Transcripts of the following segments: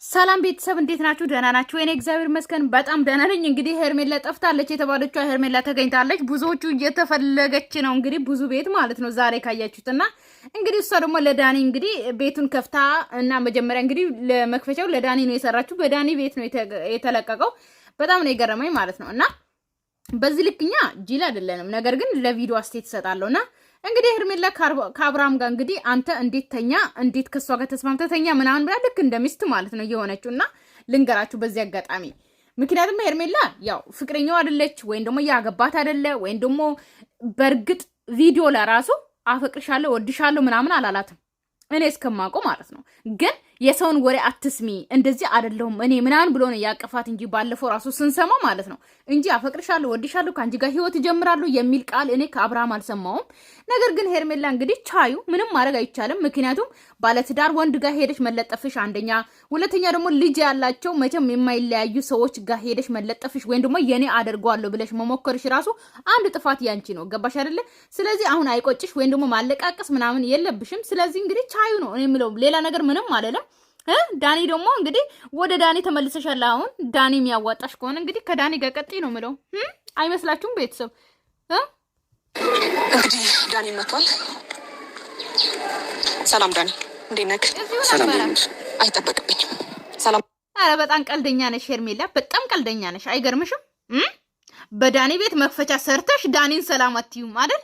ሰላም ቤተሰብ እንዴት ናችሁ? ደህና ናችሁ? እኔ እግዚአብሔር ይመስገን በጣም ደህና ነኝ። እንግዲህ ሄርሜላ ጠፍታለች የተባለችው ሄርሜላ ተገኝታለች። ብዙዎቹ እየተፈለገች ነው እንግዲህ ብዙ ቤት ማለት ነው ዛሬ ካያችሁትና እንግዲህ እሷ ደግሞ ለዳኒ እንግዲህ ቤቱን ከፍታ እና መጀመሪያ እንግዲህ ለመክፈቻው ለዳኒ ነው የሰራችው። በዳኒ ቤት ነው የተለቀቀው። በጣም ነው የገረመኝ ማለት ነውና በዚህ ልክኛ ጂል አይደለንም። ነገር ግን ለቪዲዮ አስተያየት እሰጣለሁና እንግዲህ ሄርሜላ ከአብርሃም ጋር እንግዲህ አንተ እንዴት ተኛ እንዴት ከሷ ጋር ተስማምተኛ ምናምን ብላ ልክ እንደሚስት ማለት ነው የሆነችውና ልንገራችሁ በዚህ አጋጣሚ። ምክንያቱም ሄርሜላ ያው ፍቅረኛው አይደለች ወይም ደግሞ ያገባት አይደለ ወይም ደግሞ በርግጥ ቪዲዮ ለራሱ አፈቅርሻለሁ ወድሻለሁ ምናምን አላላትም እኔ እስከማውቀው ማለት ነው። ግን የሰውን ወሬ አትስሚ እንደዚህ አይደለም እኔ ምናምን ብሎ ነው ያቀፋት እንጂ ባለፈው ራሱ ስንሰማ ማለት ነው እንጂ አፈቅርሻለሁ ወድሻለሁ ካንቺ ጋር ህይወት ጀምራለሁ የሚል ቃል እኔ ከአብርሃም አልሰማውም። ነገር ግን ሄርሜላ እንግዲህ ቻዩ ምንም ማድረግ አይቻልም። ምክንያቱም ባለትዳር ወንድ ጋር ሄደሽ መለጠፍሽ አንደኛ፣ ሁለተኛ ደግሞ ልጅ ያላቸው መቼም የማይለያዩ ሰዎች ጋር ሄደሽ መለጠፍሽ ወይም ደግሞ የኔ አደርገዋለሁ ብለሽ መሞከርሽ ራሱ አንድ ጥፋት ያንቺ ነው። ገባሽ አይደለ? ስለዚህ አሁን አይቆጭሽ ወይም ደግሞ ማለቃቀስ ምናምን የለብሽም። ስለዚህ እንግዲህ ቻዩ ነው እኔ የምለው ሌላ ነገር ምንም አይደለም። ዳኒ ደግሞ እንግዲህ ወደ ዳኒ ተመልሰሻል። አሁን ዳኒ የሚያዋጣሽ ከሆነ እንግዲህ ከዳኒ ጋር ቀጥይ ነው የምለው። አይመስላችሁም ቤተሰብ? እንግዲህ ዳኒ መጥቷል። ሰላም ዳኒ፣ እንዴት ነህ? ሰላም አይጠበቅብኝም። ሰላም። አረ በጣም ቀልደኛ ነሽ ሄርሜላ፣ በጣም ቀልደኛ ነሽ። አይገርምሽም? በዳኒ ቤት መክፈቻ ሰርተሽ ዳኒን ሰላም አትዩም አይደል?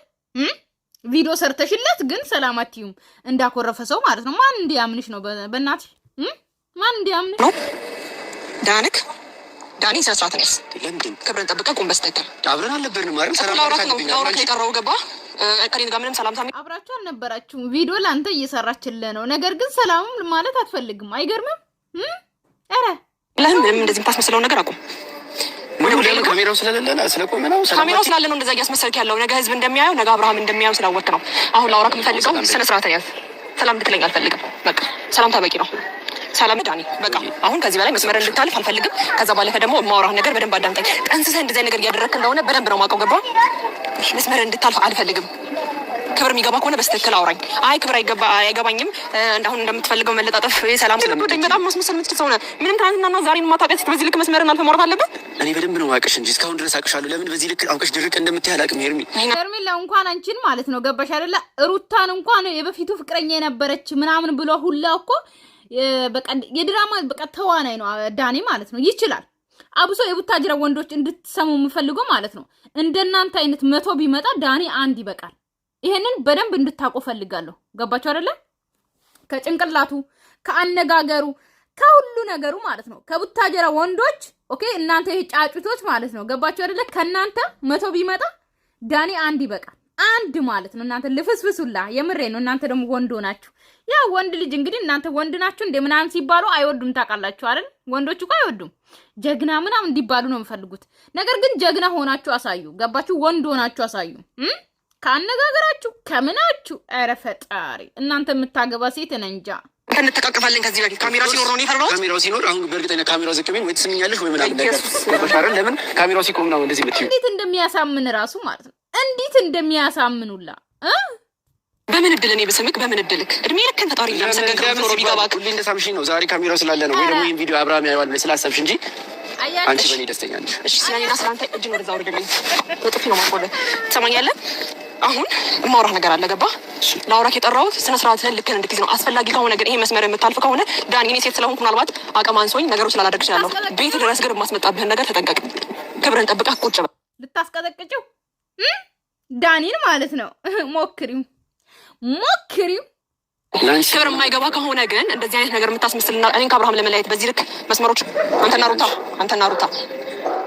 ቪዲዮ ሰርተሽለት ግን ሰላም አትዩም። እንዳኮረፈ ሰው ማለት ነው። ማን እንዲያምንሽ ነው? በእናትሽ ማን እንዲያምንሽ ነው? ዳንክ ዳኒ ሰስራት ነስ ክብርን ጠብቀህ ቁም። በስተቀር አብረን አልነበርንም አይደል? ሰላም አውራት የጠራው ገባ ከኔ ጋር ምንም ሰላም ሳሚ አብራችሁ አልነበራችሁም። ቪዲዮ ላንተ እየሰራችልህ ነው። ነገር ግን ሰላምም ማለት አትፈልግም። አይገርምም? አረ ለምን ምንም እንደዚህ የምታስመስለው ነገር አቁም። ካሜራው ስለሌለ ስለቆመ ነው። ካሜራው ስላለ ነው እንደዛ እያስመሰልክ ያለው። ነገ ህዝብ እንደሚያየው ነገ አብርሃም እንደሚያየው ስላወቅህ ነው። አሁን ላውራክ የምፈልገው ስነ ስርዓት ያዝ። ሰላም እንድትለኝ አልፈልግም። በቃ ሰላም ታበቂ ነው። ሰላም ዳኒ፣ በቃ አሁን ከዚህ በላይ መስመር እንድታልፍ አልፈልግም። ከዛ ባለፈ ደግሞ የማወራህ ነገር በደንብ አዳምጠኝ። ጠንስሰህ እንደዚህ ነገር እያደረግክ እንደሆነ በደንብ ነው የማውቀው። ገባህ? መስመር እንድታልፍ አልፈልግም። ክብር የሚገባ ከሆነ በስተክል አውራኝ። አይ ክብር አይገባኝም እንዳሁን እንደምትፈልገው መለጣጠፍ ሰላም ስለምትወደኝ በጣም ማስመሰል የምትችል ሰው ነህ። ምንም ትናንትናና ዛሬን ማታውቂያት በዚህ ልክ መስመርን አልፈህ ማውራት አለብህ? እኔ በደንብ ነው አውቅሽ እንጂ እስካሁን ድረስ አውቅሻለሁ። ለምን በዚህ ልክ አውቅሽ ድርቅ እንደምትይ አላውቅም። ሄርሜላ እንኳን አንቺን ማለት ነው ገባሽ አይደለ? ሩታን እንኳን የበፊቱ ፍቅረኛ የነበረች ምናምን ብሎ ሁላ እኮ በቃ የድራማ በቃ ተዋናይ ነው ዳኒ ማለት ነው። ይችላል። አብሶ የቡታጅራ ወንዶች እንድትሰሙ የምፈልገው ማለት ነው እንደናንተ አይነት 100 ቢመጣ ዳኒ አንድ ይበቃል። ይሄንን በደንብ እንድታቆ ፈልጋለሁ። ገባችሁ አይደለ? ከጭንቅላቱ ከአነጋገሩ ከሁሉ ነገሩ ማለት ነው ከቡታጀራ ወንዶች ኦኬ እናንተ ይሄ ጫጩቶች ማለት ነው ገባችሁ አይደለ? ከናንተ 100 ቢመጣ ዳኒ አንድ ይበቃል። አንድ ማለት ነው። እናንተ ልፍስፍሱላ የምሬ ነው። እናንተ ደግሞ ወንዶ ናችሁ። ያ ወንድ ልጅ እንግዲህ እናንተ ወንድ ናችሁ እንደ ምናምን ሲባሉ አይወዱም። ታውቃላችሁ አይደል? ወንዶች እኮ አይወዱም። ጀግና ምናምን እንዲባሉ ነው የሚፈልጉት። ነገር ግን ጀግና ሆናችሁ አሳዩ። ገባችሁ? ወንድ ሆናችሁ አሳዩ። ካነጋገራችሁ ከምናችሁ ኧረ ፈጣሪ እናንተ የምታገባ ሴት እንጃ እንተቃቀፋለን። ከዚህ በፊት ካሜራ ሲኖር ነው የፈራሁት። ካሜራው ሲኖር አሁን በእርግጠኛ ካሜራው ዝቅ ቢል ወይ ትስምኛለሽ ወይ ምናምን ነገር ተፈሻረ። ለምን ካሜራው ሲቆም ነው እንደዚህ የምትይው? እንዴት እንደሚያሳምን ራሱ ማለት ነው እንዴት እንደሚያሳምኑላ በምን እድል እኔ በስምክ በምን እድልክ እድሜ ልክን ፈጣሪ ለምሰገን ከኖር ቢገባክ ሁሌ እንደሳምሽኝ ነው። ዛሬ ካሜራው ስላለ ነው ወይ ደግሞ ይሄን ቪዲዮ አብርሃም ያየዋል ብለሽ ስላሰብሽ እንጂ አንቺ በእኔ ደስተኛ ነሽ። እሺ ስለኔና ስላንተ እጅ ነው ወደዛ ወርደልኝ ወጥፊ ነው ማቆለ ትሰማኛለህ? አሁን የማውራህ ነገር አለ። ገባህ? ላውራክ የጠራሁት ስነ ስርዓትህን ልክህን እንድትይዝ ነው። አስፈላጊ ከሆነ ግን ይሄ መስመር የምታልፍ ከሆነ ዳኒ፣ እኔ ሴት ስለሆንኩ ምናልባት አቅም አንሶኝ ነገሮች ስላላደርግ እችላለሁ። ቤት ድረስ ግን የማስመጣብህን ነገር ተጠንቀቅ። ክብርን ጠብቀህ ቁጭ በል። ልታስቀጠቅጭው ዳኒን ማለት ነው። ሞክሪው ክብር የማይገባ ከሆነ ግን እንደዚህ አይነት ነገር የምታስመስልና እኔን ከአብርሃም ለመለያየት በዚህ ልክ መስመሮች አንተና ሩታ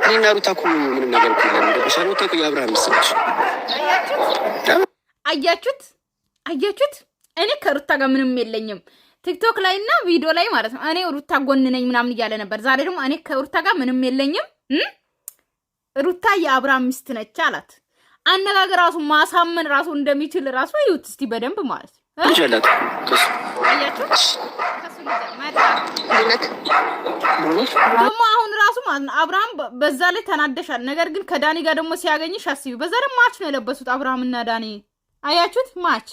እኔና ሩታ እኮ ምንም ነገር እኮ የለም። እንደበሻለ ሩታ እኮ የአብርሃም ምስለች። አያችሁት? እኔ ከሩታ ጋር ምንም የለኝም። ቲክቶክ ላይ እና ቪዲዮ ላይ ማለት ነው እኔ ሩታ ጎን ነኝ ምናምን እያለ ነበር። ዛሬ ደግሞ እኔ ከሩታ ጋር ምንም የለኝም ሩታ የአብርሃም ሚስት ነች አላት። አነጋገር ራሱ ማሳመን ራሱ እንደሚችል ራሱ ይሁት እስቲ በደንብ ማለት ይችላል። አያችሁት? ደግሞ አሁን ራሱ ማለት ነው አብርሃም በዛ ላይ ተናደሻል። ነገር ግን ከዳኒ ጋር ደግሞ ሲያገኝሽ አስቢ። በዛ ደግሞ ማች ነው የለበሱት አብርሃም እና ዳኒ። አያችሁት? ማች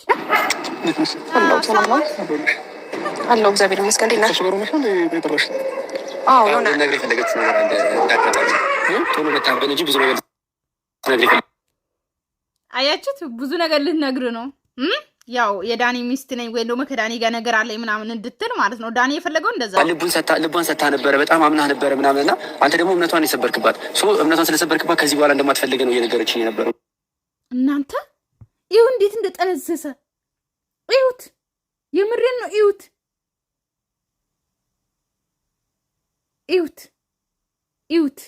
አለው እግዚአብሔር ይመስገን። እንዴት ነህ? ተሽበሩ ነው ቤተሮሽ? አዎ የሆነ ነገር የፈለገች ነገር አለ እንዳትቀጣ ቶሎ መጣበን እንጂ ብዙ ነገር ነገር አያችሁት? ብዙ ነገር ልትነግር ነው። ያው የዳኒ ሚስት ነኝ ወይ ደግሞ ከዳኒ ጋር ነገር አለኝ ምናምን እንድትል ማለት ነው። ዳኒ የፈለገው እንደዛ ልቧን ሰታ ነበረ፣ በጣም አምናህ ነበረ ምናምንና አንተ ደግሞ እምነቷን የሰበርክባት። እምነቷን ስለሰበርክባት ከዚህ በኋላ እንደማትፈልግ ነው እየነገረችኝ የነበረው። እናንተ ይኸው እንዴት እንደጠነዘሰ እዩት። የምሬን ነው። እዩት እዩት እዩት።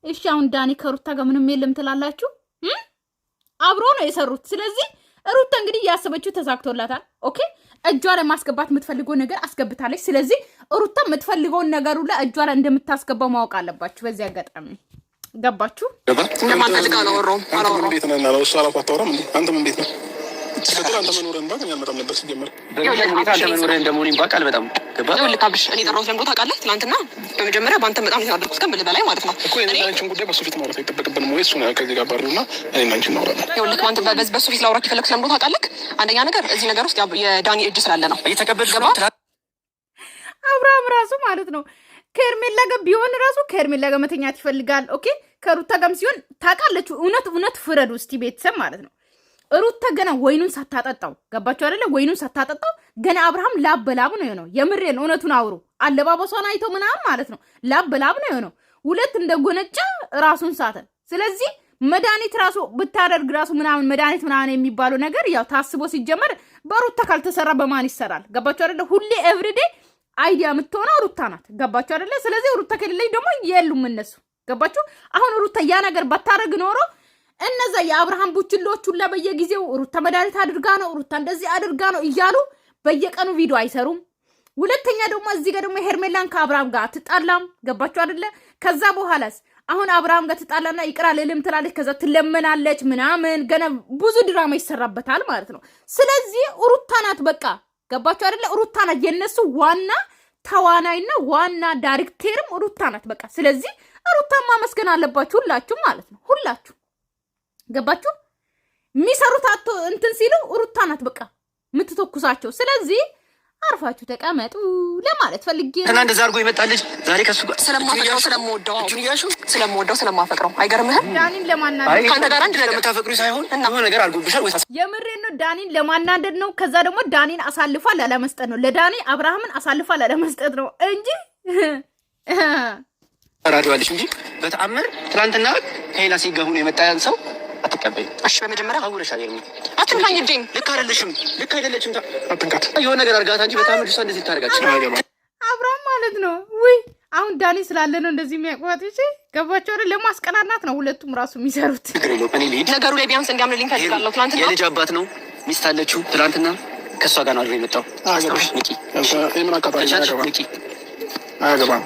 እሺ አሁን ዳኒ ከሩታ ጋር ምንም የለም ትላላችሁ? አብሮ ነው የሰሩት። ስለዚህ ሩታ እንግዲህ ያሰበችው ተሳክቶላታል። ኦኬ እጇ ላይ ማስገባት የምትፈልገው ነገር አስገብታለች። ስለዚህ ሩታ የምትፈልገውን ነገሩ ላይ እጇ ላይ እንደምታስገባው ማወቅ አለባችሁ። በዚህ አጋጣሚ ገባችሁ? እንደማንፈልግ አላወራሁም። እንዴት ነህ እና እሱ አላውቅም። አታወራም እንዴ? አንተም እንዴት ነው? አንተ መኖርህን ባቅ እኔ አልመጣም ነበር ሲጀመር። መኖርህን እንደመሆኔን ባቅ አልመጣም። ገባህ? ይኸውልህ አብርሽ፣ እኔ ጠራሁት ለምዶ ታውቃለህ? ትናንትና በመጀመሪያ በአንተ በጣም የተናደድኩት ከምልህ በላይ ማለት ነው እኮ እኔ አንቺን ጉዳይ በሱ ፊት ማውራት አይጠበቅብንም ወይ? እሱ ነው ከዚህ ጋር ባርና እኔ አንቺን እናወራለን። ይኸውልህ አንተ በሱ ፊት ላውራክ የፈለግኩት ለምዶ ታውቃለህ? አንደኛ ነገር እዚህ ነገር ውስጥ የዳኒ እጅ ስላለ ነው። እየተቀበልሽ ገባ አብርሃም ራሱ ማለት ነው ከኤርሜላ ጋር ቢሆን ራሱ ከኤርሜላ ጋር መተኛት ይፈልጋል። ኦኬ ከሩታ ጋርም ሲሆን ታውቃለች። እውነት ፍረዱ እስቲ ቤተሰብ ማለት ነው። ሩታ ገና ወይኑን ሳታጠጣው ገባችሁ አይደለ? ወይኑን ሳታጠጣው ገና አብርሃም ላብ በላብ ነው የሆነው። የምሬን ነው። እውነቱን አውሩ። አለባበሷን አይተው ምናምን ማለት ነው ላብ በላብ ነው የሆነው። ሁለት እንደ ጎነጫ ራሱን ሳተ። ስለዚህ መድኃኒት ራሱ ብታደርግ ራሱ ምናምን መድኃኒት ምናምን የሚባለው ነገር ያው ታስቦ ሲጀመር በሩታ ካልተሰራ በማን ይሰራል? ገባችሁ አይደለ? ሁሌ ኤቭሪዴ አይዲያ የምትሆነው ሩታ ናት። ገባችሁ አይደለ? ስለዚህ ሩታ ከሌለኝ ደግሞ የሉም እነሱ። ገባችሁ? አሁን ሩታ ያ ነገር ባታረግ ኖሮ እነዛ የአብርሃም ቡችሎች ሁላ በየጊዜው ሩታ መድኃኒት አድርጋ ነው ሩታ እንደዚህ አድርጋ ነው እያሉ በየቀኑ ቪዲዮ አይሰሩም። ሁለተኛ ደግሞ እዚህ ጋር ደግሞ ሄርሜላን ከአብርሃም ጋር አትጣላም። ገባችሁ አይደለ? ከዛ በኋላስ አሁን አብርሃም ጋር ትጣላና ይቅራ ልልም ትላለች። ከዛ ትለመናለች ምናምን ገና ብዙ ድራማ ይሰራበታል ማለት ነው። ስለዚህ ሩታ ናት በቃ። ገባችሁ አይደለ? ሩታ ናት የነሱ ዋና ተዋናይና ዋና ዳይሬክተርም ሩታ ናት በቃ። ስለዚህ ሩታን ማመስገን አለባችሁ ሁላችሁ ማለት ነው። ሁላችሁ ገባችሁ? የሚሰሩት አቶ እንትን ሲሉ ሩታ ናት በቃ የምትተኩሳቸው። ስለዚህ አርፋችሁ ተቀመጡ ለማለት ፈልጌ ነው። እና እንደዛ አድርጎ ይመጣልሽ ዛሬ ከሱ ጋር ስለማፈቅረው ስለምወደው አይገርምህም? ዳኒን ለማናደድ ካንተ ጋር አንድ ነገር የምታፈቅሩ ሳይሆን የሆነ ነገር አድርጎብሻል ወይ? የምሬን ነው። ዳኒን ለማናደድ ነው። ከዛ ደግሞ ዳኒን አሳልፋ ላለመስጠት ነው። ለዳኒ አብርሃምን አሳልፋ ላለመስጠት ነው እንጂ አራዲዋለሽ እንጂ በተአምር ትናንትና ከሌላ ሲጋ ሆኖ የመጣ ያን ሰው አትቀበይ። እሺ በመጀመሪያ አውረሻል። የሚ አትንካኝ እጄን። ልክ አይደለሽም፣ ልክ አይደለችም። አትንካት። የሆነ ነገር አድርጋታ እንጂ በጣም እሷ እንደዚህ ታደርጋለች። አብርሃም ማለት ነው። ውይ አሁን ዳኒ ስላለ ነው እንደዚህ የሚያቋት። እሺ ገባቸው አይደል? ለማስቀናናት ነው ሁለቱም ራሱ የሚሰሩት። እኔ ልሂድ። ነገሩ ላይ ቢያንስ እንዲያምንልኝ ፈልጋለሁ። ትናንትና የልጅ አባት ነው፣ ሚስት አለችው። ትናንትና ከእሷ ጋር ነው አድሮ የመጣው። አስታውሽ ንቂ፣ ንቂ። አያገባም፣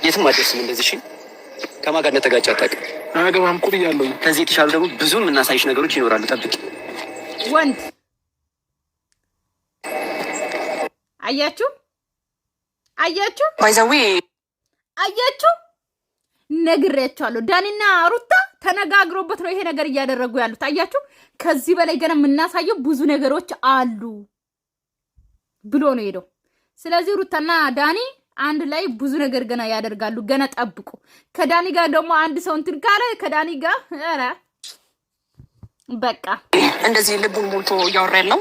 የትም አደርስም እንደዚህ። እሺ ከማን ጋር እንደተጋጨ አታውቅም። አያገባም እኮ ብያለሁ። ከዚህ የተሻሉ ደግሞ ብዙ የምናሳይሽ ነገሮች ይኖራሉ። ጠብቂ። ወንድ አያችሁ ባይዘዌ አያችሁ፣ ነግሬያቸዋለሁ። ዳኒና ሩታ ተነጋግሮበት ነው ይሄ ነገር እያደረጉ ያሉት። አያችሁ፣ ከዚህ በላይ ገና የምናሳየው ብዙ ነገሮች አሉ ብሎ ነው ሄደው። ስለዚህ ሩታና ዳኒ አንድ ላይ ብዙ ነገር ገና ያደርጋሉ። ገና ጠብቁ። ከዳኒ ጋር ደግሞ አንድ ሰው እንትን ካለ ከዳኒ ጋር ኧረ በቃ እንደዚህ ልቡን ሞልቶ እያወራ ያለው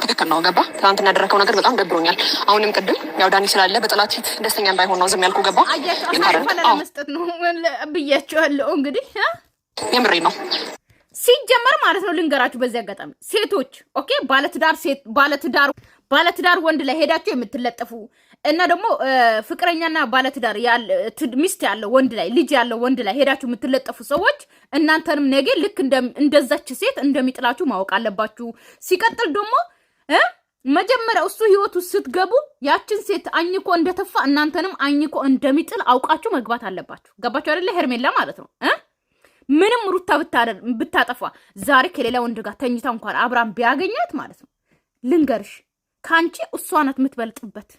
ትክክል ነው። ገባ? ትናንትና ያደረከው ነገር በጣም ደብሮኛል። አሁንም ቅድም ያው ዳኒ ስላለ በጠላት ፊት ደስተኛ እንዳይሆን ነው ዝም ያልኩ። ገባ? አያችሁ መስጠት ነው ብያችኋለሁ። እንግዲህ የምሬ ነው። ሲጀመር ማለት ነው ልንገራችሁ በዚህ አጋጣሚ ሴቶች ኦኬ፣ ባለትዳር ወንድ ላይ ሄዳችሁ የምትለጠፉ እና ደግሞ ፍቅረኛና ባለትዳር ሚስት ያለው ወንድ ላይ ልጅ ያለው ወንድ ላይ ሄዳችሁ የምትለጠፉ ሰዎች እናንተንም ነገ ልክ እንደዛች ሴት እንደሚጥላችሁ ማወቅ አለባችሁ። ሲቀጥል ደግሞ መጀመሪያ እሱ ህይወቱ ስትገቡ ያችን ሴት አኝኮ እንደተፋ እናንተንም አኝኮ እንደሚጥል አውቃችሁ መግባት አለባችሁ። ገባችሁ አይደለ? ሄርሜላ ማለት ነው ምንም ሩታ ብታጠፋ ዛሬ ከሌላ ወንድ ጋር ተኝታ እንኳን አብራም ቢያገኛት ማለት ነው ልንገርሽ ካንቺ እሷ ናት የምትበልጥበት።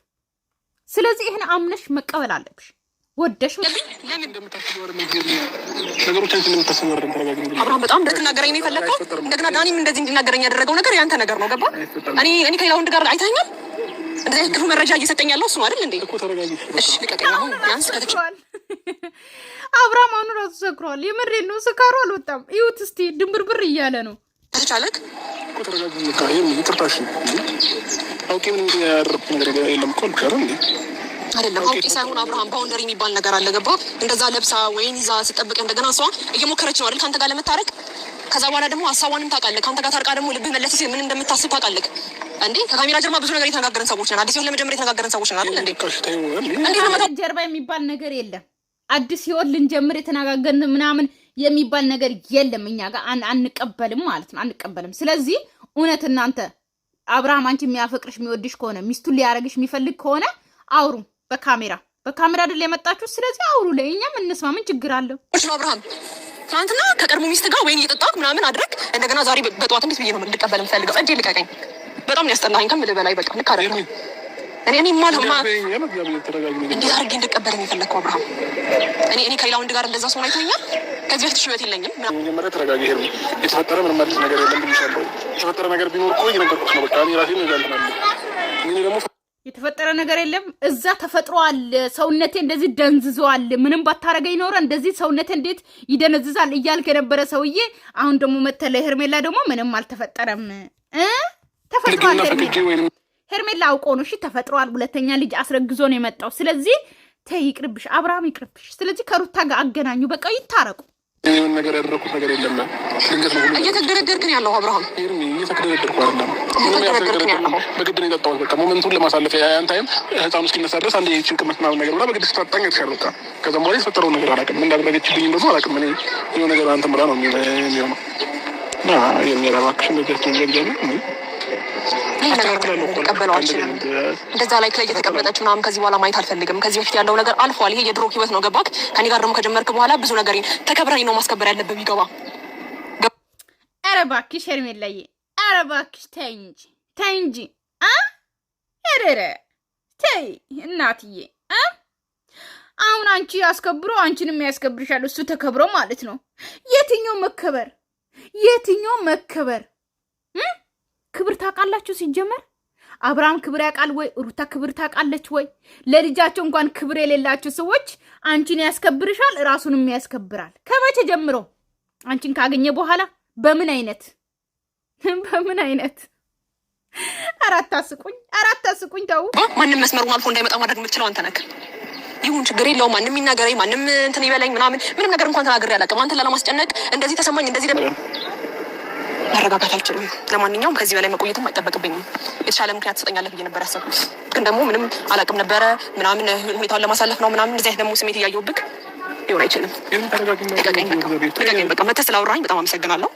ስለዚህ ይሄን አምነሽ መቀበል አለብሽ። ወደሽ ለምን እንደምታስበው ነገሮችን እንደምታስበው ተረጋጊ። አብርሃም በጣም እንደተናገረኝ ነው የፈለከው። እንደገና ዳኒም እንደዚህ እንዲናገረኝ ያደረገው ነገር ያንተ ነገር ነው። ገባ? እኔ ከሌላ ወንድ ጋር አይተኸኛል። እንደዚህ ክፉ መረጃ እየሰጠኝ ያለው እሱ አይደል እንዴ? እኮ ተረጋጊ። እሺ ልቀቀኝ። አሁን ያንስ ከተቻለ አብርሃም አሁን ራሱ ሰክሯል። የምሬን ነው። ስካሩ አልወጣም። ይሁት እስቲ ድንብርብር እያለ ነው። ከተቻለክ እኮ ተረጋጊ። ይቅርታሽ አውቄ ምን ያደረኩት ነገር የለም እኮ ልከረም እንዴ አይደለም አውቄ ሳይሆን አብርሃም ባውንደሪ የሚባል ነገር አለ። ገባ? እንደዛ ለብሳ ወይን ይዛ ስጠብቅ እንደገና እሷ እየሞከረች ነው አይደል ካንተ ጋር ለመታረቅ። ከዛ በኋላ ደግሞ ሀሳቧንም ታውቃለህ። ካንተ ጋር ታርቃ ደግሞ ልብህ መለስ ሲል ምን እንደምታስብ ታውቃለህ እንዴ? ከካሜራ ጀርባ ብዙ ነገር የተነጋገረን ሰዎች ነን። አዲስ ህይወት ለመጀመር የተነጋገረን ሰዎች ነን አይደል እንዴ? ካሜራ ጀርባ የሚባል ነገር የለም። አዲስ ህይወት ልንጀምር የተነጋገርን ምናምን የሚባል ነገር የለም። እኛ ጋር አንቀበልም ማለት ነው። አንቀበልም። ስለዚህ እውነት እናንተ አብርሃም አንቺ የሚያፈቅርሽ የሚወድሽ ከሆነ ሚስቱን ሊያረግሽ የሚፈልግ ከሆነ አውሩ። በካሜራ አይደል የመጣችሁ? ስለዚህ አውሩ። ለእኛም እንስማ። ምን ችግር አለው? እሺ አብርሃም ትናንትና ከቀድሞ ሚስት ጋር ወይን እየጠጣክ ምናምን አድረግ እንደገና ዛሬ በጠዋት እንዴት ብዬ ነው ልቀበል የምፈልገው? እንዴ ልቀቀኝ። በጣም ነው ያስጠላኸኝ ከምልህ በላይ በቃ ልክ አይደለም። እኔ ማለማ እንዴት አድርጌ እንድቀበል ነው የፈለግከው አብርሃም? እኔ ከሌላ ወንድ ጋር እንደዛ ሰሆን አይተኸኛል። ከዚህ በፊት ሽበት የለኝም። መጀመሪያ ተረጋጊ። የተፈጠረ ምንም አዲስ ነገር የለም ብዬሻለሁ። የተፈጠረ ነገር ቢኖር እኮ እየነገርኩሽ ነው። በቃ እኔ ራሴ ነው ያልተናለ እኔ ደግሞ የተፈጠረ ነገር የለም። እዛ ተፈጥሯል። ሰውነቴ እንደዚህ ደንዝዟል። ምንም ባታረገኝ ኖረ እንደዚህ ሰውነቴ እንዴት ይደነዝዛል እያልክ የነበረ ሰውዬ አሁን ደግሞ መተለ ሄርሜላ ደግሞ ምንም አልተፈጠረም ተፈጥሯል። ሄርሜላ አውቆ ነው። እሺ ተፈጥሯል። ሁለተኛ ልጅ አስረግዞ ነው የመጣው። ስለዚህ ተይ ይቅርብሽ፣ አብርሃም ይቅርብሽ። ስለዚህ ከሩታ ጋር አገናኙ። በቃ ይታረቁ። ምን ነገር ያደረኩት ነገር የለም። ድንገት ነው እየተደረደርክ ነው ያለው አብርሃም። እየተደረደርኩ አይደለም። በግድ ነው የጠጣሁት። በቃ ሞመንቱን ለማሳለፍ ያን ታይም ህፃኑ እስኪነሳ ድረስ አንድ ጭንቅመት ምናምን ነገር ብላ በግድ ስታጣኝ የተሻለ በቃ ከዛም በኋላ የተፈጠረውን ነገር አላውቅም። እንዳደረገችብኝ ደግሞ አላውቅም። እኔ የሆነ ነገር አንተ ብላ ነው የሚሆነው እና የሚያረባክሽ እንደዚያችን ገንዘብ ቀበለው አልችልም። እንደዛ ላይ እየተቀመጠች ምናምን ከዚህ በኋላ ማየት አልፈልግም። ከዚህ በፊት ያለው ነገር አልፏል። ይሄ የድሮ ህይወት ነው። ገባክ? ከኔ ጋር ደግሞ ከጀመርክ በኋላ ብዙ ነገር ተከብረኝ ነው ማስከበር ያለብህ። ይገባ? ኧረ እባክሽ ሄርሜላዬ፣ ኧረ እባክሽ ተይ እንጂ ኧረ ተይ እናትዬ። አሁን አንቺ አስከብሮ አንቺንም ያስከብርሻል። እሱ ተከብሮ ማለት ነው። የትኛው መከበር ክብር ታውቃላችሁ? ሲጀመር አብርሃም ክብር ያውቃል ወይ? ሩታ ክብር ታውቃለች ወይ? ለልጃቸው እንኳን ክብር የሌላቸው ሰዎች አንቺን ያስከብርሻል፣ ራሱንም ያስከብራል። ከመቼ ጀምሮ? አንቺን ካገኘ በኋላ በምን አይነት አራት አስቁኝ ተው። ማንም መስመሩን አልፎ እንዳይመጣ ማድረግ የምትችለው አንተ ነህ። ይሁን ችግር የለውም። ማንም ይናገረኝ፣ ማንም እንትን ይበለኝ ምንም ነገር እንኳን ተናግሬ አላውቅም። አንተን ላለማስጨነቅ እንደዚህ ተሰማኝ እንደዚህ መረጋጋት አልችልም። ለማንኛውም ከዚህ በላይ መቆየትም አይጠበቅብኝም። የተሻለ ምክንያት ትሰጠኛለህ ብዬ ነበር ያሰብኩት፣ ግን ደግሞ ምንም አላውቅም ነበረ ምናምን ሁኔታውን ለማሳለፍ ነው ምናምን እንደዚህ አይነት ደግሞ ስሜት እያየሁብህ ሊሆን አይችልም። ልቀቀኝ በቃ። መተህ ስላወራኝ በጣም አመሰግናለሁ።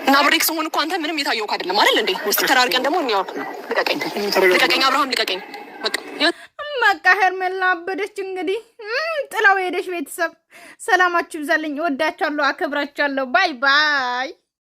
እና ብሬክ ስሆን እኮ አንተ ምንም የታየውክ አይደለም አይደል እንዴ? እስኪ ተራርቀን ደግሞ ልቀቀኝ አብርሃም ልቀቀኝ። በቃ ሄርሜላ አበደች። እንግዲህ ጥላው ሄደች። ቤተሰብ ሰላማችሁ ይብዛልኝ። እወዳችኋለሁ፣ አከብራችኋለሁ። ባይ ባይ።